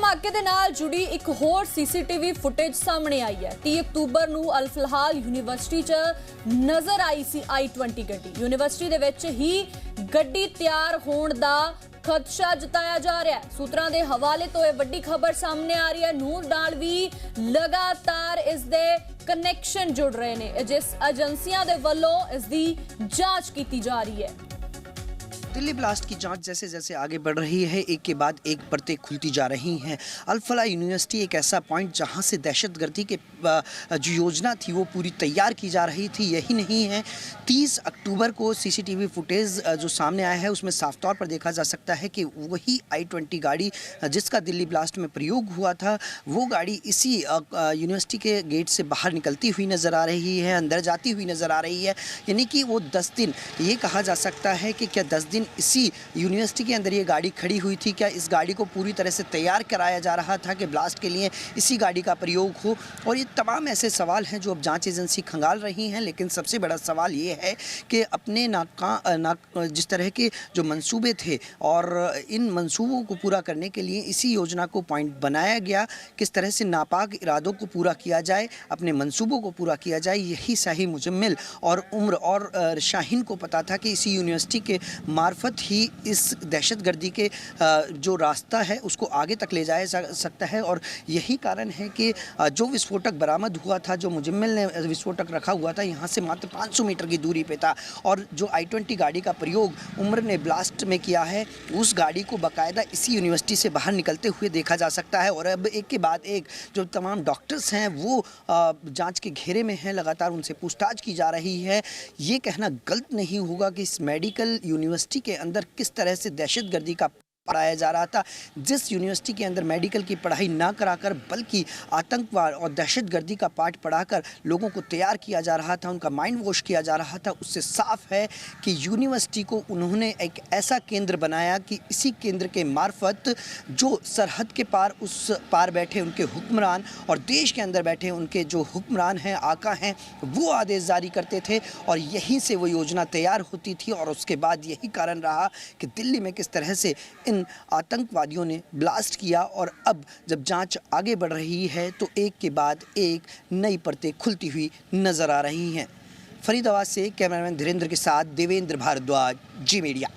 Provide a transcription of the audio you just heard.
ਧਮਾਕੇ ਦੇ ਨਾਲ ਜੁੜੀ ਇੱਕ ਹੋਰ ਸੀਸੀਟੀਵੀ ਫੁਟੇਜ ਸਾਹਮਣੇ ਆਈ ਹੈ। 30 ਅਕਤੂਬਰ ਨੂੰ ਅਲ ਫਿਲਹਾਲ ਯੂਨੀਵਰਸਿਟੀ 'ਚ ਨਜ਼ਰ ਆਈ ਸੀ i20 ਗੱਡੀ। ਯੂਨੀਵਰਸਿਟੀ ਦੇ ਵਿੱਚ ਹੀ ਗੱਡੀ ਤਿਆਰ ਹੋਣ ਦਾ ਖਦਸ਼ਾ ਜਤਾਇਆ ਜਾ ਰਿਹਾ ਹੈ। ਸੂਤਰਾਂ ਦੇ ਹਵਾਲੇ ਤੋਂ ਇਹ ਵੱਡੀ ਖਬਰ ਸਾਹਮਣੇ ਆ ਰਹੀ ਹੈ। ਨੂਰ ਨਾਲ ਵੀ ਲਗਾਤਾਰ ਇਸ ਦੇ ਕਨੈਕਸ਼ਨ जुड़ रहे हैं, जिस एजेंसियां दे वल्लों इसकी जांच की जा रही है। दिल्ली ब्लास्ट की जांच जैसे जैसे आगे बढ़ रही है, एक के बाद एक परतें खुलती जा रही हैं। अल फलाह यूनिवर्सिटी एक ऐसा पॉइंट जहां से दहशतगर्दी के जो योजना थी वो पूरी तैयार की जा रही थी। यही नहीं है, 30 अक्टूबर को सीसीटीवी फुटेज जो सामने आया है उसमें साफ तौर पर देखा जा सकता है कि वही i20 गाड़ी जिसका दिल्ली ब्लास्ट में प्रयोग हुआ था, वो गाड़ी इसी यूनिवर्सिटी के गेट से बाहर निकलती हुई नज़र आ रही है, अंदर जाती हुई नज़र आ रही है। यानी कि वो 10 दिन, ये कहा जा सकता है कि क्या 10 दिन इसी यूनिवर्सिटी के अंदर ये गाड़ी खड़ी हुई थी। क्या इस गाड़ी को पूरी तरह से तैयार कराया जा रहा था कि ब्लास्ट के लिए इसी गाड़ी का प्रयोग हो? और ये तमाम ऐसे सवाल हैं जो अब जांच एजेंसी खंगाल रही हैं। लेकिन सबसे बड़ा सवाल ये है कि अपने जिस तरह के जो मंसूबे थे और इन मंसूबों को पूरा करने के लिए इसी योजना को पॉइंट बनाया गया, किस तरह से नापाक इरादों को पूरा किया जाए, अपने मंसूबों को पूरा किया जाए, यही शाही मुजम्मिल और उम्र और शाहीन को पता था कि इसी यूनिवर्सिटी के मार्फत ही इस दहशतगर्दी के जो रास्ता है उसको आगे तक ले जाया जा सकता है। और यही कारण है कि जो विस्फोटक बरामद हुआ था, जो मुजम्मिल ने विस्फोटक रखा हुआ था, यहाँ से मात्र 500 मीटर की दूरी पे था। और जो i20 गाड़ी का प्रयोग उम्र ने ब्लास्ट में किया है, उस गाड़ी को बाकायदा इसी यूनिवर्सिटी से बाहर निकलते हुए देखा जा सकता है। और अब एक के बाद एक जो तमाम डॉक्टर्स हैं वो जाँच के घेरे में हैं, लगातार उनसे पूछताछ की जा रही है। ये कहना गलत नहीं होगा कि इस मेडिकल यूनिवर्सिटी के अंदर किस तरह से दहशतगर्दी का पढ़ाया जा रहा था। जिस यूनिवर्सिटी के अंदर मेडिकल की पढ़ाई ना कराकर बल्कि आतंकवाद और दहशतगर्दी का पाठ पढ़ाकर लोगों को तैयार किया जा रहा था, उनका माइंड वॉश किया जा रहा था, उससे साफ है कि यूनिवर्सिटी को उन्होंने एक ऐसा केंद्र बनाया कि इसी केंद्र के मार्फत जो सरहद के पार उस पार बैठे उनके हुक्मरान और देश के अंदर बैठे उनके जो हुक्मरान हैं, आका हैं, वो आदेश जारी करते थे और यहीं से वो योजना तैयार होती थी। और उसके बाद यही कारण रहा कि दिल्ली में किस तरह से आतंकवादियों ने ब्लास्ट किया। और अब जब जांच आगे बढ़ रही है तो एक के बाद एक नई परतें खुलती हुई नजर आ रही हैं। फरीदाबाद से कैमरामैन धीरेन्द्र के साथ देवेंद्र भारद्वाज, जी मीडिया।